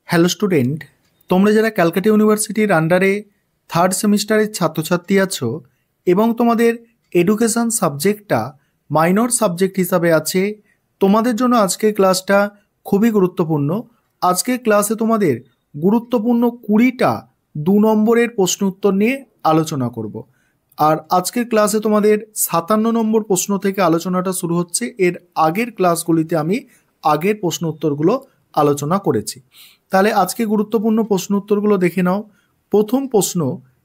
Hello student, তোমরা যারা ক্যালকাটা ইউনিভার্সিটির আন্ডারে থার্ড সেমিস্টারের ছাত্রছাত্রী আছো এবং তোমাদের এডুকেশন সাবজেক্টটা মাইনর সাবজেক্ট হিসাবে আছে, তোমাদের জন্য আজকের ক্লাসটা খুবই গুরুত্বপূর্ণ। আজকের ক্লাসে তোমাদের গুরুত্বপূর্ণ 20টা 2 নম্বরের প্রশ্ন উত্তর নিয়ে আলোচনা করব। আর আজকের ক্লাসে তোমাদের 57 নম্বর প্রশ্ন থেকে আলোচনাটা শুরু হচ্ছে। এর আগের ক্লাসগুলিতে আমি আগের প্রশ্ন উত্তরগুলো আলোচনা করেছি। তাহলে আজকে গুরুত্বপূর্ণ প্রশ্ন উত্তরগুলো দেখে নাও। প্রথম প্রশ্ন,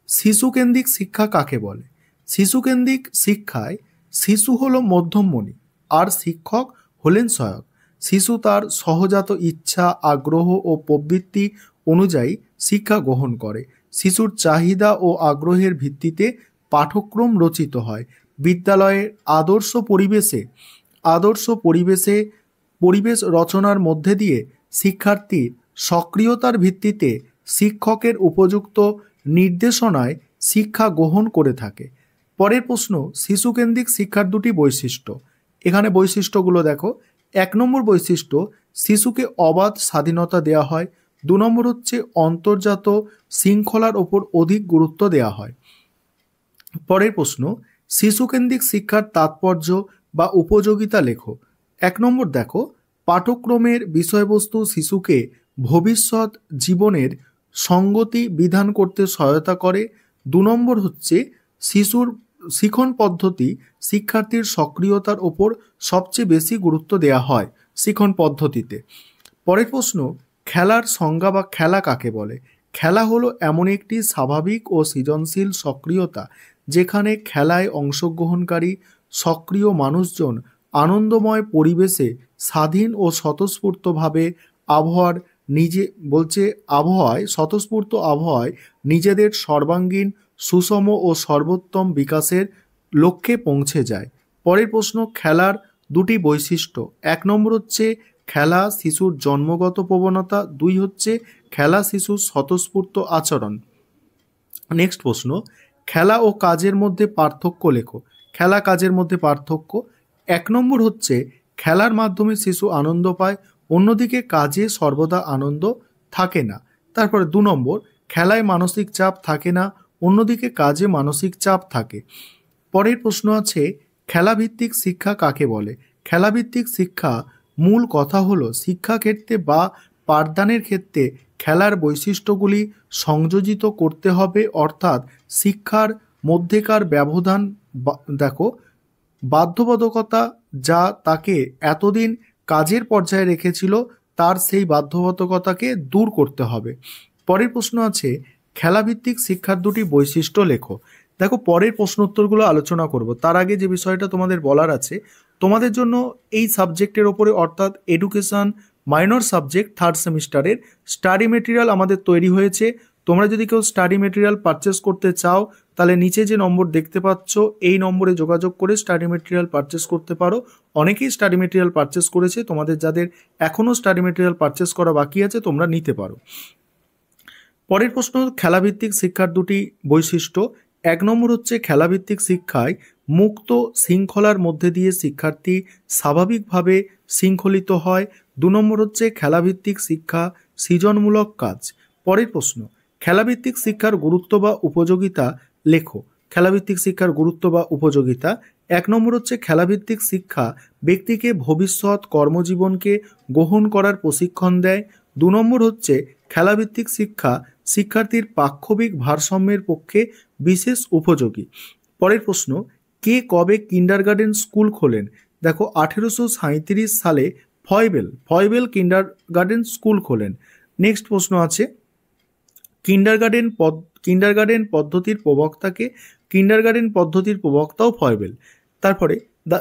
শিশুকেন্দ্রিক শিক্ষা কাকে বলে? শিশুকেন্দ্রিক শিক্ষায় শিশু হলো মধ্যমণি আর শিক্ষক হলেন সহায়ক। শিশু তার সহজাত ইচ্ছা, আগ্রহ ও প্রবৃত্তি অনুযায়ী শিক্ষা গ্রহণ করে। শিশুর চাহিদা ও আগ্রহের ভিত্তিতে পাঠ্যক্রম রচিত হয়। বিদ্যালয়ের পরিবেশ রচনার মধ্যে দিয়ে শিক্ষার্থী সক্রিয়তার ভিত্তিতে শিক্ষকের উপযুক্ত নির্দেশনায় শিক্ষা গ্রহণ করে থাকে। পরের প্রশ্ন, শিশুকেন্দ্রিক শিক্ষার দুটি বৈশিষ্ট্য। এখানে বৈশিষ্ট্যগুলো দেখো। 1 নম্বর বৈশিষ্ট্য, শিশুকে অবাধ স্বাধীনতা দেওয়া হয়। 2 নম্বর হচ্ছে অন্তর্জাত শৃঙ্খলার ওপর অধিক গুরুত্ব দেওয়া হয়। পরের প্রশ্ন, শিশুকেন্দ্রিক শিক্ষার তাৎপর্য বা উপযোগিতা লেখো। 1 নম্বর দেখো, পাঠ্যক্রমের বিষয়বস্তু শিশুকে ভবিষ্যৎ জীবনের সঙ্গতি বিধান করতে সহায়তা করে। 2 নম্বর হচ্ছে শিশুর শিখন পদ্ধতি শিক্ষার্থীর সক্রিয়তার ওপর সবচেয়ে বেশি গুরুত্ব দেওয়া হয় শিখন পদ্ধতিতে। পরের প্রশ্ন, খেলার সংজ্ঞা বা খেলা কাকে বলে? খেলা হলো এমন একটি স্বাভাবিক ও সৃজনশীল সক্রিয়তা যেখানে খেলায় অংশগ্রহণকারী সক্রিয় মানুষজন আনন্দময় পরিবেশে স্বাধীন ও স্বতঃস্ফূর্তভাবে আবহাওয়ায় নিজেদের সর্বাঙ্গীন সুষম ও সর্বোত্তম বিকাশের লক্ষ্যে পৌঁছে যায়। পরের প্রশ্ন, খেলার দুটি বৈশিষ্ট্য। 1 নম্বর হচ্ছে খেলা শিশুর জন্মগত প্রবণতা, 2 হচ্ছে খেলা শিশুর স্বতঃস্ফূর্ত আচরণ। নেক্সট প্রশ্ন, খেলা ও কাজের মধ্যে পার্থক্য লেখো। খেলা কাজের মধ্যে পার্থক্য। 1 নম্বর হচ্ছে খেলার মাধ্যমে শিশু আনন্দ পায়, অন্যদিকে কাজে সর্বদা আনন্দ থাকে না। তারপরে 2 নম্বর, খেলায় মানসিক চাপ থাকে না, অন্যদিকে কাজে মানসিক চাপ থাকে। পরের প্রশ্ন আছে, খেলাভিত্তিক শিক্ষা কাকে বলে? খেলাভিত্তিক শিক্ষা মূল কথা হলো শিক্ষাক্ষেত্রে বা পাঠদানের ক্ষেত্রে খেলার বৈশিষ্ট্যগুলি সংযোজিত করতে হবে, অর্থাৎ শিক্ষার মধ্যেকার ব্যবধান বাধ্যবাধকতা যা তাকে এতদিন কাজের পর্যায়ে রেখেছিল তার সেই বাধ্যবাধকতাকে দূর করতে হবে। পরের প্রশ্ন আছে, খেলাভিত্তিক শিক্ষার দুটি বৈশিষ্ট্য লেখো। দেখো, পরের প্রশ্ন উত্তরগুলো আলোচনা করব। তার আগে যে বিষয়টা তোমাদের বলার আছে, তোমাদের জন্য এই সাবজেক্টের ওপরে অর্থাৎ এডুকেশন মাইনর সাবজেক্ট থার্ড সেমিস্টারের স্টাডি মেটেরিয়াল আমাদের তৈরি হয়েছে। তোমরা যদি কেউ স্টাডি মেটেরিয়াল পারচেস করতে চাও তাহলে নিচে যে নম্বর দেখতে পাচ্ছ এই নম্বরে যোগাযোগ করে স্টাডি মেটেরিয়াল পারচেস করতে পারো। অনেকেই স্টাডি মেটেরিয়াল পারচেস করেছে, তোমাদের যাদের এখনও স্টাডি মেটেরিয়াল পারচেস করা বাকি আছে তোমরা নিতে পারো। পরের প্রশ্ন, খেলাভিত্তিক শিক্ষার দুটি বৈশিষ্ট্য। 1 নম্বর হচ্ছে খেলাভিত্তিক শিক্ষায় মুক্ত শৃঙ্খলার মধ্যে দিয়ে শিক্ষার্থী স্বাভাবিকভাবে শৃঙ্খলিত হয়। 2 নম্বর হচ্ছে খেলাভিত্তিক শিক্ষা সৃজনমূলক কাজ। পরের প্রশ্ন, খেলাভিত্তিক শিক্ষার গুরুত্ব বা উপযোগিতা লেখো। খেলাভিত্তিক শিক্ষার গুরুত্ব বা উপযোগিতা। 1 নম্বর হচ্ছে খেলাভিত্তিক শিক্ষা ব্যক্তিকে ভবিষ্যৎ কর্মজীবনকে গ্রহণ করার প্রশিক্ষণ দেয়। 2 নম্বর হচ্ছে খেলাভিত্তিক শিক্ষা শিক্ষার্থীর পাক্ষবিক ভারসাম্যের পক্ষে বিশেষ উপযোগী। পরের প্রশ্ন, কে কবে কিন্ডারগার্টেন স্কুল খোলেন? দেখো, 1837 সালে ফয়বেল কিন্ডারগার্টেন স্কুল খোলেন। নেক্সট প্রশ্ন আছে, কিন্ডারগার্টেন পদ্ধতির প্রবক্তাকে? কিন্ডারগার্টেন পদ্ধতির প্রবক্তাও ফয়বেল। তারপরে দ্য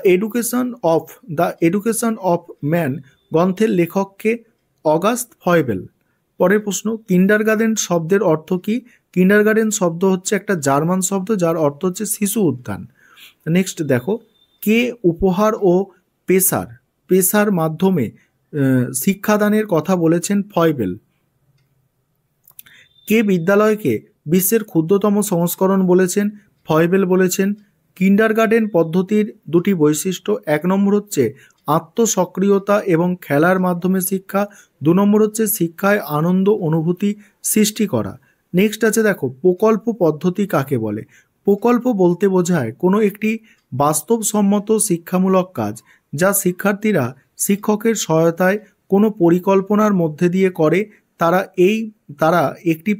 এডুকেশন অফ ম্যান গ্রন্থের লেখককে? অগাস্ট ফয়বেল। পরের প্রশ্ন, কিন্ডারগার্টেন শব্দের অর্থ কি? কিন্ডারগার্টেন শব্দ হচ্ছে একটা জার্মান শব্দ যার অর্থ হচ্ছে শিশু উদ্যান। নেক্সট দেখো, কে উপহার ও পেশার মাধ্যমে শিক্ষাদানের কথা বলেছেন? ফয়বেল। কে বিদ্যালয়কে বিশ্বের ক্ষুদ্রতম সংস্করণ বলেছেন? ফয়বেল বলেছেন। কিন্ডারগার্টেন পদ্ধতির দুটি বৈশিষ্ট্য। 1 নম্বর হচ্ছে আত্মসক্রিয়তা এবং খেলার মাধ্যমে শিক্ষা। 2 নম্বর হচ্ছে শিক্ষায় আনন্দ অনুভূতি সৃষ্টি করা। নেক্সট আছে দেখো প্রকল্প পদ্ধতি কাকে বলে। প্রকল্প বলতে বোঝায় কোনো একটি বাস্তবসম্মত শিক্ষামূলক কাজ যা শিক্ষার্থীরা শিক্ষকের সহায়তায় কোনো পরিকল্পনার মধ্যে দিয়ে করে। তারা একটি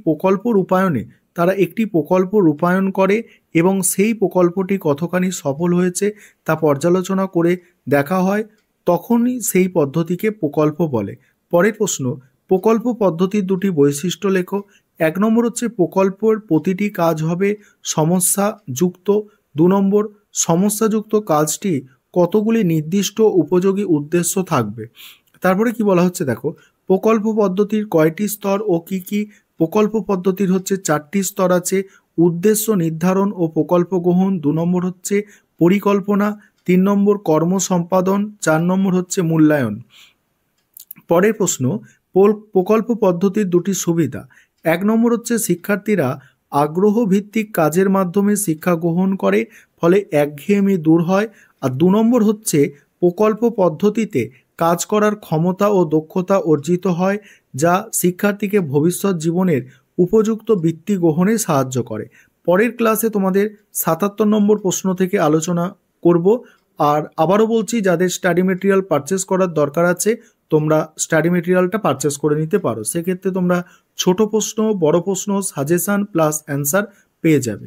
প্রকল্প রূপায়ণ করে এবং সেই প্রকল্পটি কতখানি সফল হয়েছে তা পর্যালোচনা করে দেখা হয়, তখনই সেই পদ্ধতিকে প্রকল্প বলে। পরের প্রশ্ন, প্রকল্প পদ্ধতির দুটি বৈশিষ্ট্য লেখো। 1 নম্বর হচ্ছে প্রকল্পের প্রতিটি কাজ হবে সমস্যা যুক্ত। 2 নম্বর, সমস্যাযুক্ত কাজটি কতগুলি নির্দিষ্ট উপযোগী উদ্দেশ্য থাকবে। তারপরে কি বলা হচ্ছে দেখো, প্রকল্প পদ্ধতির কয়টি স্তর ও কি কি। প্রকল্প পদ্ধতির হচ্ছে 4টি স্তর আছে। উদ্দেশ্য নির্ধারণ ও প্রকল্প গ্রহণ, 2 নম্বর হচ্ছে পরিকল্পনা, 3 নম্বর কর্ম সম্পাদন, 4 নম্বর হচ্ছে মূল্যায়ন। পরের প্রশ্ন, প্রকল্প পদ্ধতির দুটি সুবিধা। 1 নম্বর হচ্ছে শিক্ষার্থীরা আগ্রহ ভিত্তিক কাজের মাধ্যমে শিক্ষা গ্রহণ করে, ফলে একঘেয়েমি দূর হয়। আর 2 নম্বর হচ্ছে প্রকল্প পদ্ধতিতে কাজ করার ক্ষমতা ও দক্ষতা অর্জিত হয়, যা শিক্ষার্থীকে ভবিষ্যৎ জীবনের উপযুক্ত বৃত্তি গ্রহণে সাহায্য করে। পরের ক্লাসে তোমাদের 77 নম্বর প্রশ্ন থেকে আলোচনা করব। আর আবারও বলছি, যাদের স্টাডি মেটেরিয়াল পারচেস করার দরকার আছে তোমরা স্টাডি মেটেরিয়ালটা পারচেস করে নিতে পারো। সেক্ষেত্রে তোমরা ছোট প্রশ্ন, বড় প্রশ্ন, সাজেশন প্লাস অ্যান্সার পেয়ে যাবে।